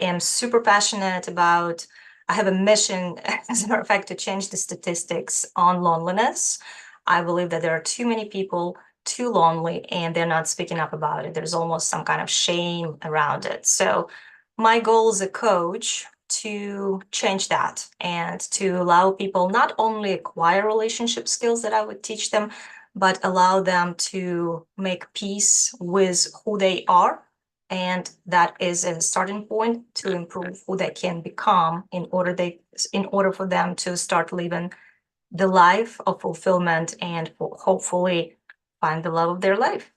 am super passionate about, I have a mission, as a matter of fact, to change the statistics on loneliness. I believe that there are too many people too lonely and they're not speaking up about it. There's almost some kind of shame around it. So my goal as a coach to change that and to allow people not only acquire relationship skills that I would teach them, but allow them to make peace with who they are. And that is a starting point to improve who they can become in order for them to start living the life of fulfillment and hopefully find the love of their life.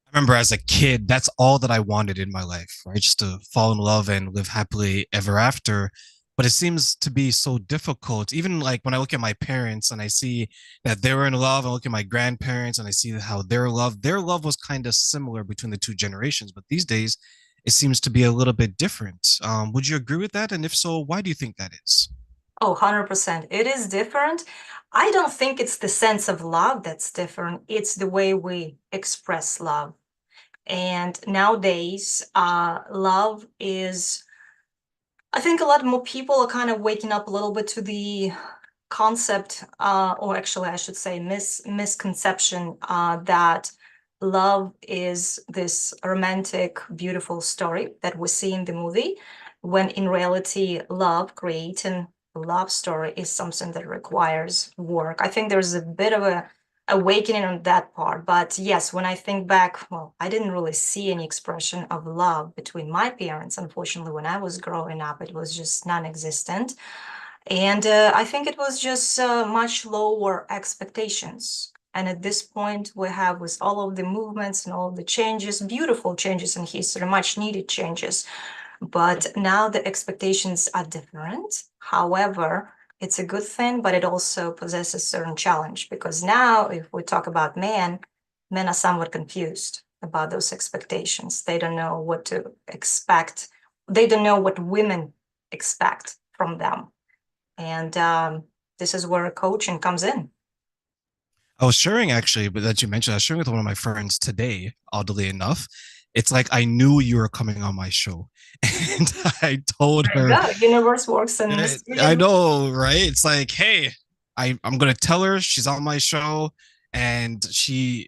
I remember as a kid, that's all that I wanted in my life, right? Just to fall in love and live happily ever after. But it seems to be so difficult. Even like when I look at my parents and I see that they were in love, I look at my grandparents and I see how their love was kind of similar between the two generations. But these days, it seems to be a little bit different. Would you agree with that? And if so, why do you think that is? Oh, 100%. It is different. I don't think it's the sense of love that's different. It's the way we express love. And nowadays, love is, I think a lot more people are kind of waking up a little bit to the concept, or actually, I should say, misconception that love is this romantic, beautiful story that we see in the movie, when in reality, love, creating a love story is something that requires work. I think there's a bit of a awakening on that part. But yes, when I think back, well, I didn't really see any expression of love between my parents. Unfortunately, when I was growing up, it was just non-existent. And I think it was just much lower expectations. And at this point, we have with all of the movements and all the changes, beautiful changes in history, much needed changes. But now the expectations are different. However, it's a good thing, but it also possesses certain challenge because now, if we talk about men are somewhat confused about those expectations. They don't know what to expect. They don't know what women expect from them. And this is where coaching comes in. I was sharing actually, but that you mentioned, I was sharing with one of my friends today, oddly enough. It's like I knew you were coming on my show. And I told There you her, go. Universe works in I mysterious. know, right? It's like, hey, I'm gonna tell her she's on my show and she's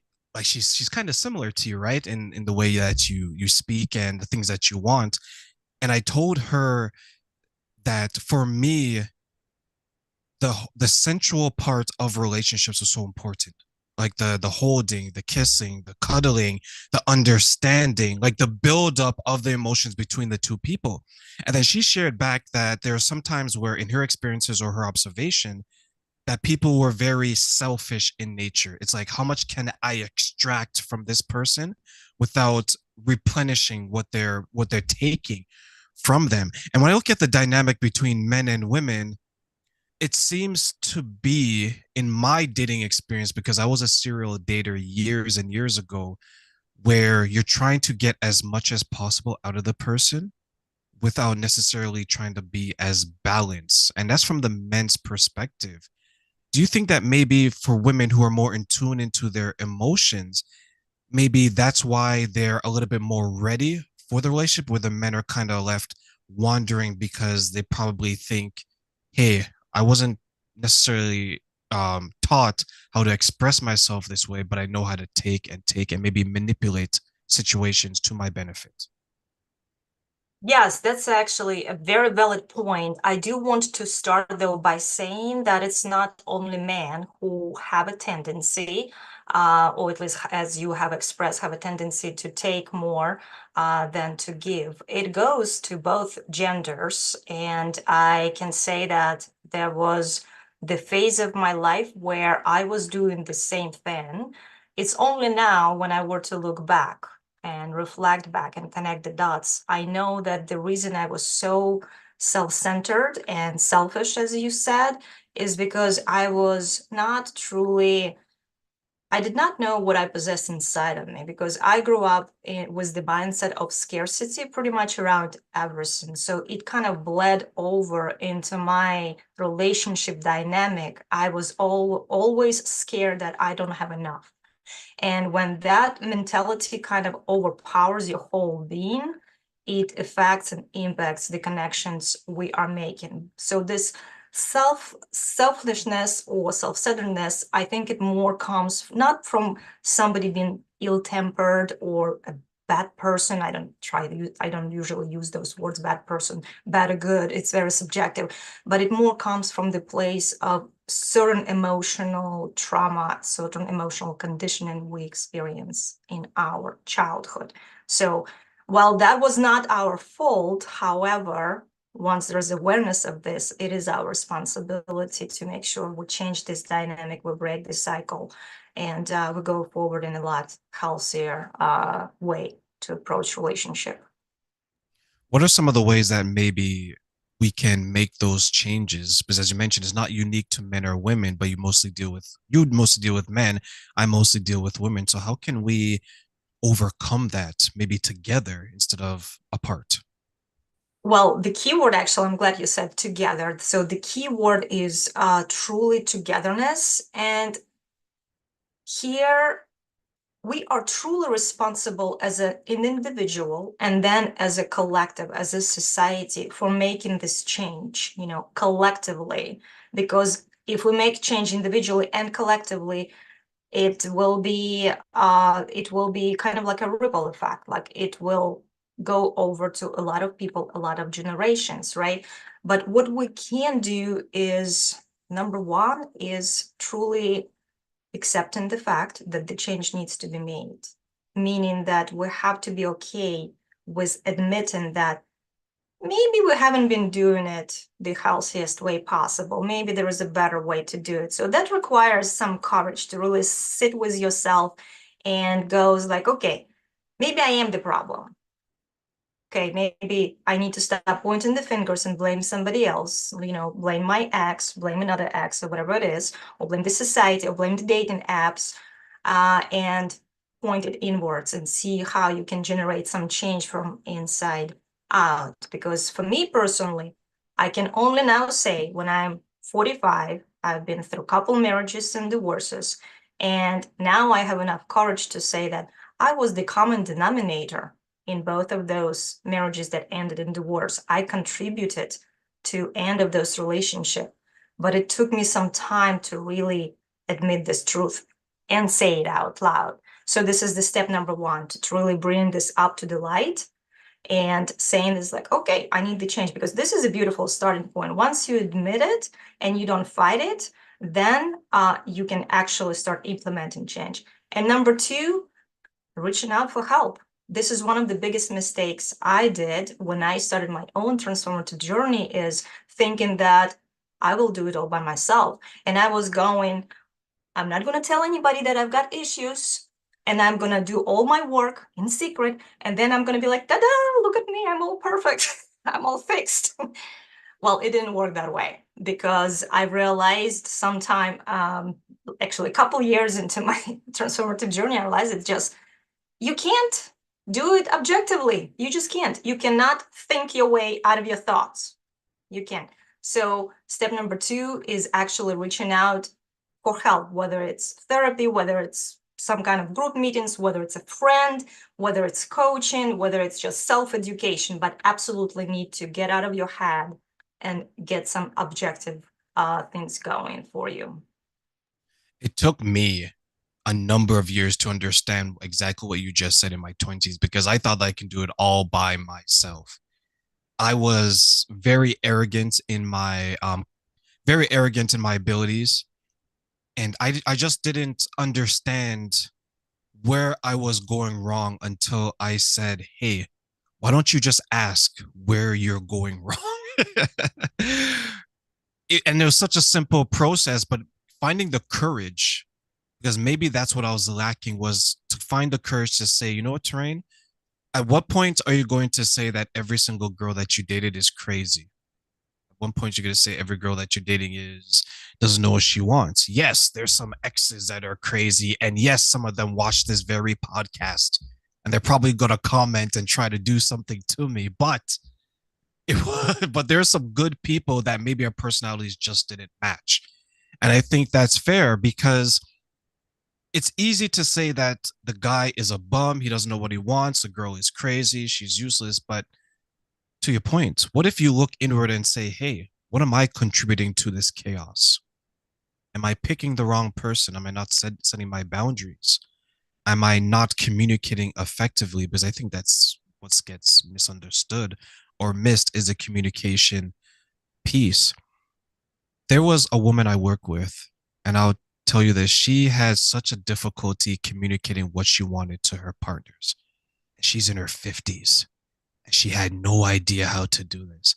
kind of similar to you, right? In the way that you speak and the things that you want. And I told her that for me, the sensual part of relationships is so important, like the holding, the kissing, the cuddling, the understanding, like the build up of the emotions between the two people. And then she shared back that there are some times where in her experiences or her observation that people were very selfish in nature. It's like, how much can I extract from this person without replenishing what they're taking from them? And when I look at the dynamic between men and women, it seems to be in my dating experience, because I was a serial dater years and years ago, where you're trying to get as much as possible out of the person without necessarily trying to be as balanced. And that's from the men's perspective. Do you think that maybe for women who are more in tune into their emotions, maybe that's why they're a little bit more ready for the relationship, where the men are kind of left wandering because they probably think, hey, I wasn't necessarily taught how to express myself this way, but I know how to take and maybe manipulate situations to my benefit. Yes, that's actually a very valid point. I do want to start though by saying that it's not only men who have a tendency, or at least as you have expressed, have a tendency to take more than to give. It goes to both genders, and I can say that there was the phase of my life where I was doing the same thing. It's only now when I were to look back and reflect back and connect the dots, I know that the reason I was so self-centered and selfish, as you said, is because I did not know what I possessed inside of me because I grew up with the mindset of scarcity pretty much around everything. So it kind of bled over into my relationship dynamic. I was always scared that I don't have enough. And when that mentality kind of overpowers your whole being, it affects and impacts the connections we are making. So this selfishness or self-centeredness, I think it more comes not from somebody being ill-tempered or a bad person. I don't usually use those words, bad person, bad or good. It's very subjective, but it more comes from the place of certain emotional trauma, certain emotional conditioning we experience in our childhood. So while that was not our fault, however, once there's awareness of this, it is our responsibility to make sure we change this dynamic, we break this cycle, and we go forward in a lot healthier way to approach relationship. What are some of the ways that maybe we can make those changes? Because as you mentioned, it's not unique to men or women, but you'd mostly deal with men. I mostly deal with women. So how can we overcome that maybe together instead of apart? Well, the key word, actually, I'm glad you said together. So the key word is truly togetherness. And here we are truly responsible as an individual and then as a collective, as a society, for making this change, collectively. Because if we make change individually and collectively, it will be kind of like a ripple effect. Like it will go over to a lot of people, a lot of generations, right? But what we can do is, number one, is truly accepting the fact that the change needs to be made, meaning that we have to be okay with admitting that maybe we haven't been doing it the healthiest way possible. Maybe there is a better way to do it. So that requires some courage to really sit with yourself and goes like, okay, maybe I am the problem. Okay, maybe I need to stop pointing the fingers and blame somebody else, blame my ex, blame another ex, or whatever it is, or blame the society, or blame the dating apps, and point it inwards and see how you can generate some change from inside out. Because for me personally, I can only now say when I'm 45, I've been through a couple marriages and divorces, and now I have enough courage to say that I was the common denominator in both of those marriages that ended in divorce. I contributed to end of those relationship, but it took me some time to really admit this truth and say it out loud. So this is the step number one, to truly bring this up to the light and saying this like, okay, I need the change, because this is a beautiful starting point. Once you admit it and you don't fight it, then you can actually start implementing change. And number two, reaching out for help. This is one of the biggest mistakes I did when I started my own transformative journey, is thinking that I will do it all by myself. And I was going, I'm not going to tell anybody that I've got issues, and I'm going to do all my work in secret. And then I'm going to be like, ta-da, look at me, I'm all perfect. I'm all fixed. Well, it didn't work that way, because I realized sometime, actually a couple years into my transformative journey, I realized it's just, you can't do it objectively. You just can't. You cannot think your way out of your thoughts. You can't. So step number two is actually reaching out for help, whether it's therapy, whether it's some kind of group meetings, whether it's a friend, whether it's coaching, whether it's just self-education, but absolutely need to get out of your head and get some objective things going for you. It took me a number of years to understand exactly what you just said in my 20s, because I thought I can do it all by myself. I was very arrogant in my abilities, and I just didn't understand where I was going wrong until I said, "Hey, why don't you just ask where you're going wrong?" And it was such a simple process, but finding the courage, because maybe that's what I was lacking, was to find the courage to say, you know what, Terrain, at what point are you going to say that every single girl that you dated is crazy? At one point you're going to say every girl that you're dating is doesn't know what she wants. Yes, there's some exes that are crazy, and yes, some of them watch this very podcast, and they're probably going to comment and try to do something to me, but there's some good people that maybe our personalities just didn't match. And I think that's fair, because it's easy to say that the guy is a bum, he doesn't know what he wants, the girl is crazy, she's useless, but to your point, what if you look inward and say, hey, what am I contributing to this chaos? Am I picking the wrong person? Am I not setting my boundaries? Am I not communicating effectively? Because I think that's what gets misunderstood or missed is a communication piece. There was a woman I work with, and I'll tell you this, she has such a difficulty communicating what she wanted to her partners. She's in her 50s and she had no idea how to do this.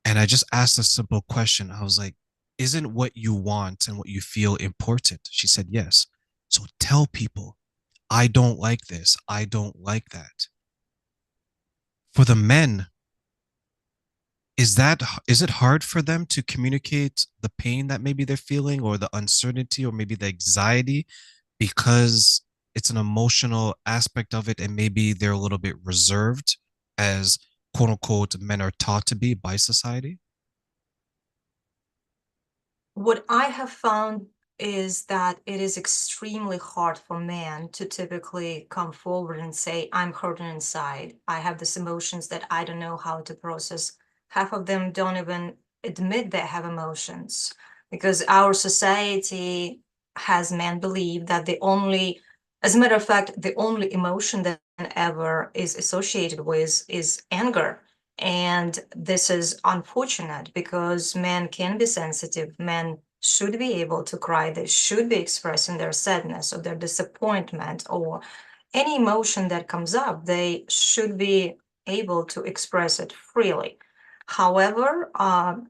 And I just asked a simple question. I was like, isn't what you want and what you feel important? She said, yes. So tell people, I don't like this. I don't like that. For the men, is it hard for them to communicate the pain that maybe they're feeling or the uncertainty or maybe the anxiety because it's an emotional aspect of it and maybe they're a little bit reserved as quote unquote men are taught to be by society? What I have found is that it is extremely hard for men to typically come forward and say, I'm hurting inside. I have these emotions that I don't know how to process. Half of them don't even admit they have emotions because our society has men believe that as a matter of fact, the only emotion that ever is associated with is anger. And this is unfortunate because men can be sensitive. Men should be able to cry. They should be expressing their sadness or their disappointment or any emotion that comes up. They should be able to express it freely. However,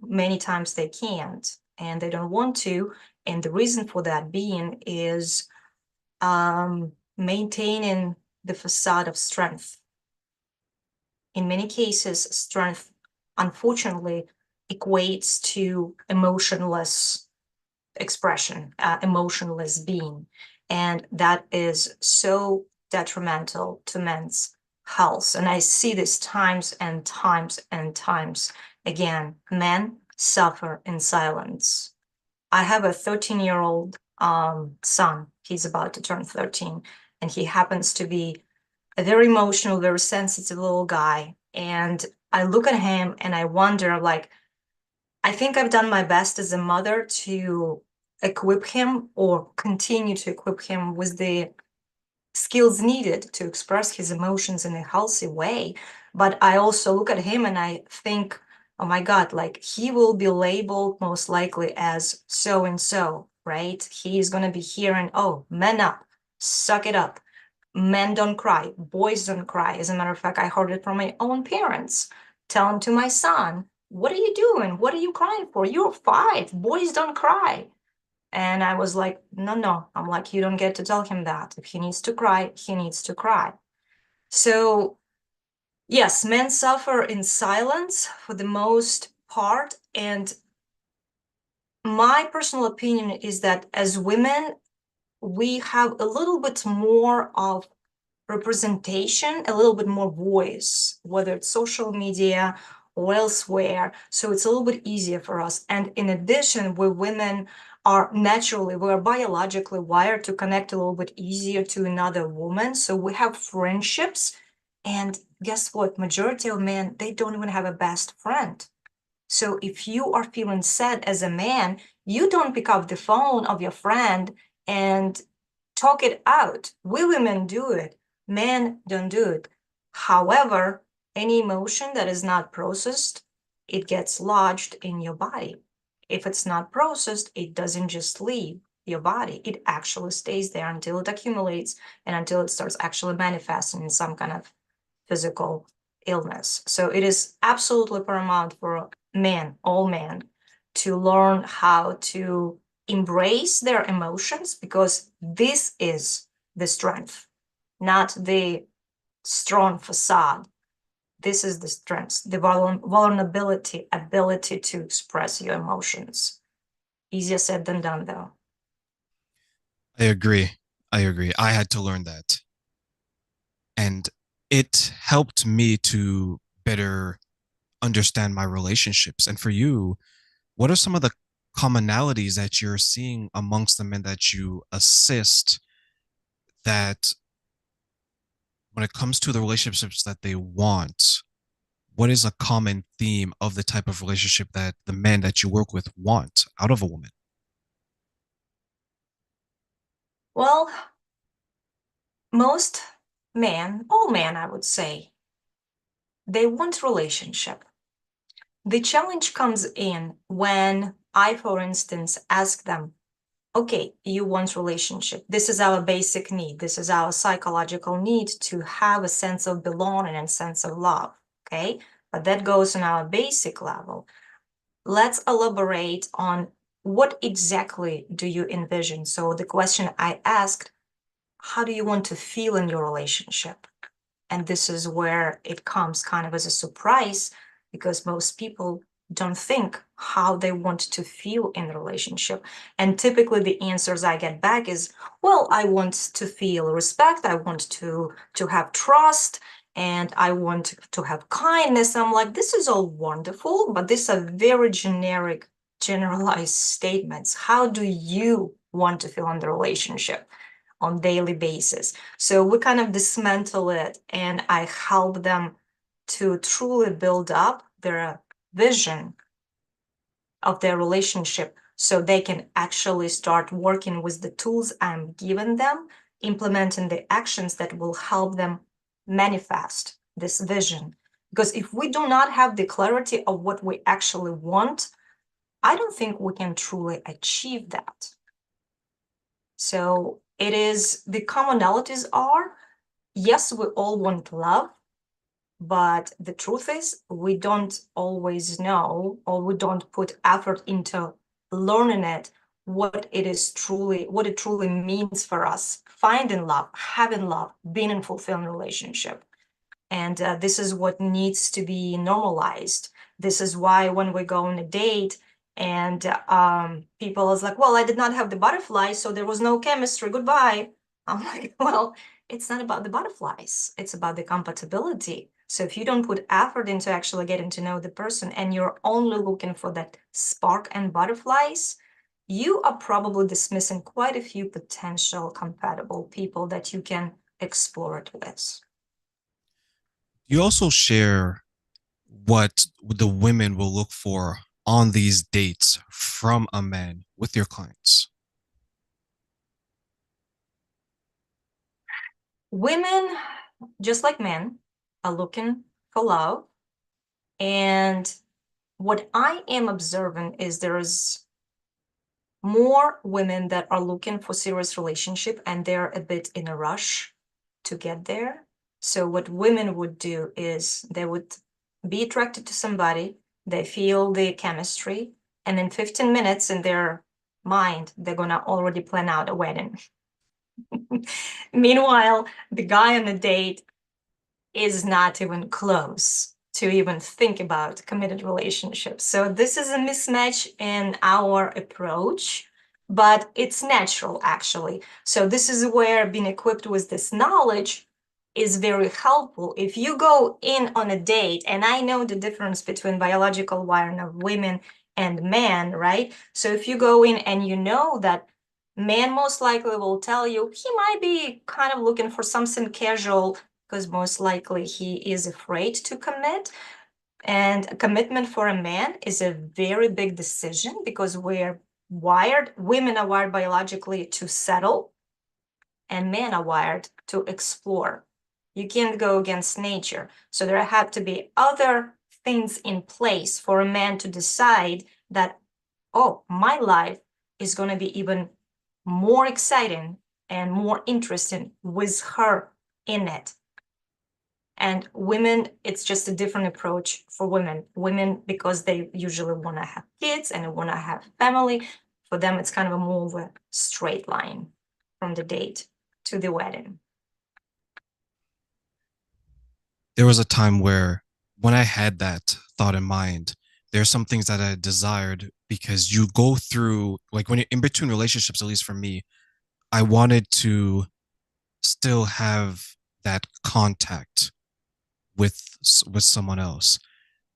many times they can't and they don't want to. And the reason for that being is maintaining the facade of strength. In many cases, strength, unfortunately, equates to emotionless expression, emotionless being. And that is so detrimental to men's health. And I see this times and times and times again. Men suffer in silence. I have a 13-year-old son. He's about to turn 13, and he happens to be a very emotional, very sensitive little guy. And I look at him and I wonder, like, I think I've done my best as a mother to equip him or continue to equip him with the skills needed to express his emotions in a healthy way. But I also look at him and I think, oh my God, like he will be labeled most likely as so and so, right? He's going to be hearing, oh, man up, suck it up. Men don't cry, boys don't cry. As a matter of fact, I heard it from my own parents, telling to my son, what are you doing? What are you crying for? You're 5. Boys don't cry. And I was like, no, no. I'm like, you don't get to tell him that. If he needs to cry, he needs to cry. So, yes, men suffer in silence for the most part. And my personal opinion is that as women, we have a little bit more of representation, a little bit more voice, whether it's social media or elsewhere. So it's a little bit easier for us. And in addition, we women are naturally, we're biologically wired to connect a little bit easier to another woman. So we have friendships. And guess what? Majority of men, they don't even have a best friend. So if you are feeling sad as a man, you don't pick up the phone of your friend and talk it out. We women do it. Men don't do it. However, any emotion that is not processed, it gets lodged in your body. If it's not processed, it doesn't just leave your body. It actually stays there until it accumulates and until it starts actually manifesting in some kind of physical illness. So it is absolutely paramount for men, all men, to learn how to embrace their emotions because this is the strength, not the strong facade. This is the strength, the vulnerability, ability to express your emotions. Easier said than done, though. I agree. I agree. I had to learn that. And it helped me to better understand my relationships. And for you, what are some of the commonalities that you're seeing amongst the men that you assist that when it comes to the relationships that they want, what is a common theme of the type of relationship that the men that you work with want out of a woman? Well, most men, all men, I would say, they want relationship. The challenge comes in when I, for instance, ask them, okay, you want relationship. This is our basic need. This is our psychological need to have a sense of belonging and sense of love. Okay, but that goes on our basic level. Let's elaborate on what exactly do you envision? So the question I asked, how do you want to feel in your relationship? And this is where it comes kind of as a surprise because most people don't think how they want to feel in the relationship. And typically the answers I get back is, well, I want to feel respect, I want to have trust, and I want to have kindness. I'm like, this is all wonderful, but these are very generic, generalized statements. How do you want to feel in the relationship on daily basis? So we kind of dismantle it, and I help them to truly build up their vision of their relationship so they can actually start working with the tools I'm giving them, implementing the actions that will help them manifest this vision. Because if we do not have the clarity of what we actually want, I don't think we can truly achieve that. So it is, the commonalities are, yes, we all want love, but the truth is we don't always know, or we don't put effort into learning it, what it truly means for us, finding love, having love, being in fulfilling relationship. And this is what needs to be normalized. This is why when we go on a date and people is like, well, I did not have the butterflies, so there was no chemistry, goodbye. I'm like, well, it's not about the butterflies, it's about the compatibility. So if you don't put effort into actually getting to know the person and you're only looking for that spark and butterflies, you are probably dismissing quite a few potential compatible people that you can explore it with. You also share what the women will look for on these dates from a man with your clients. Women, just like men, are looking for love. And what I am observing is there is more women that are looking for serious relationship and they're a bit in a rush to get there. So what women would do is they would be attracted to somebody, they feel the chemistry, and in 15 minutes in their mind, they're gonna already plan out a wedding. Meanwhile, the guy on the date is not even close to even think about committed relationships. So this is a mismatch in our approach, but it's natural actually. So this is where being equipped with this knowledge is very helpful. If you go in on a date, and I know the difference between biological wiring of women and men, right? So if you go in and you know that man most likely will tell you he might be kind of looking for something casual because most likely he is afraid to commit. And a commitment for a man is a very big decision because women are wired biologically to settle, and men are wired to explore. You can't go against nature. So there have to be other things in place for a man to decide that, oh, my life is going to be even more exciting and more interesting with her in it. And women, it's just a different approach for women. Women, because they usually want to have kids and want to have family, for them, it's kind of a more of a straight line from the date to the wedding. There was a time where when I had that thought in mind, there's some things that I desired because you go through, like when you're in between relationships, at least for me, I wanted to still have that contact with with someone else.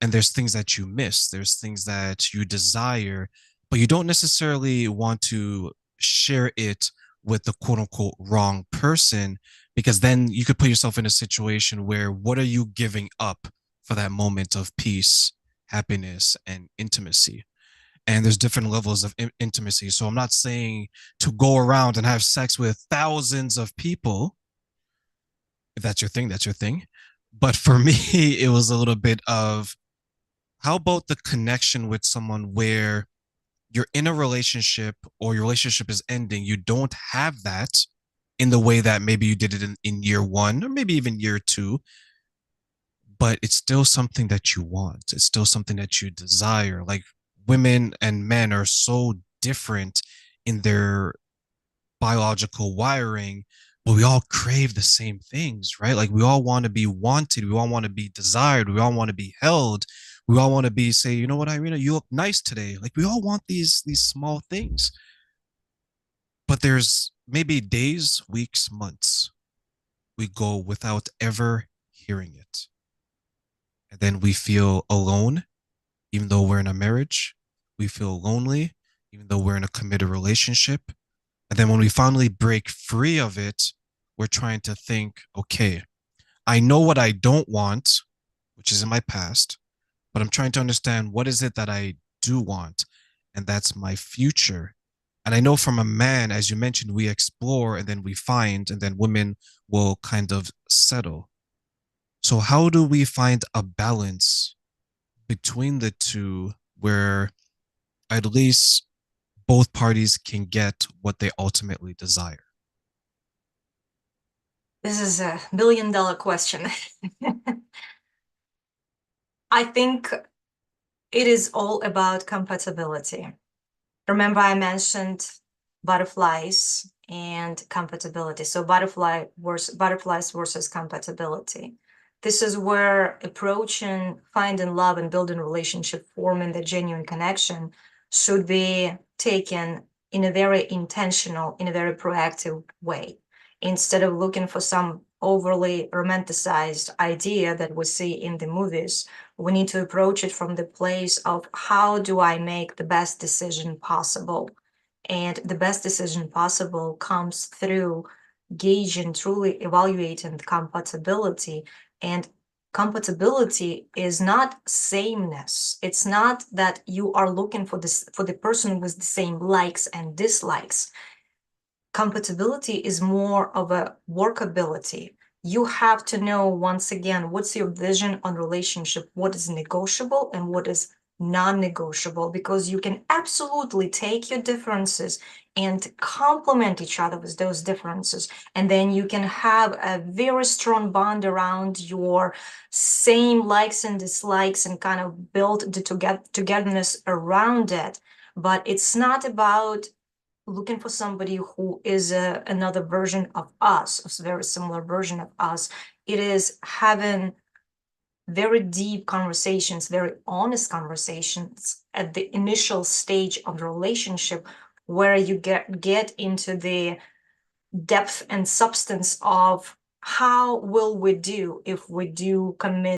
And there's things that you miss, there's things that you desire, but you don't necessarily want to share it with the quote unquote wrong person, because then you could put yourself in a situation where what are you giving up for that moment of peace, happiness, and intimacy. And there's different levels of intimacy. So I'm not saying to go around and have sex with thousands of people. If that's your thing, that's your thing. But for me, it was a little bit of how about the connection with someone where you're in a relationship or your relationship is ending, you don't have that in the way that maybe you did it in year one or maybe even year two, but it's still something that you want. It's still something that you desire. Like women and men are so different in their biological wiring, but we all crave the same things, right? Like we all want to be wanted, we all want to be desired, we all want to be held, we all want to be say, you know what, Irena, you look nice today. Like we all want these small things, but there's maybe days, weeks, months we go without ever hearing it, and then we feel alone, even though we're in a marriage. We feel lonely, even though we're in a committed relationship. And then when we finally break free of it, we're trying to think, okay, I know what I don't want, which is in my past, but I'm trying to understand what is it that I do want. And that's my future. And I know from a man, as you mentioned, we explore and then we find, and then women will kind of settle. So, how do we find a balance between the two where at least both parties can get what they ultimately desire? This is a $1 billion question. I think it is all about compatibility. Remember, I mentioned butterflies and compatibility. So butterflies versus compatibility. This is where approaching, finding love and building relationship, forming the genuine connection should be taken in a very intentional, in a very proactive way, instead of looking for some overly romanticized idea that we see in the movies. We need to approach it from the place of how do I make the best decision possible? And the best decision possible comes through gauging, truly evaluating compatibility. And compatibility is not sameness. It's not that you are looking for the person with the same likes and dislikes. Compatibility is more of a workability. You have to know, once again, what's your vision on relationship, what is negotiable and what is non-negotiable, because you can absolutely take your differences and complement each other with those differences. And then you can have a very strong bond around your same likes and dislikes and kind of build the togetherness around it. But it's not about looking for somebody who is another version of us, a very similar version of us. It is having very deep conversations, very honest conversations at the initial stage of the relationship, where you get into the depth and substance of how will we do if we do commit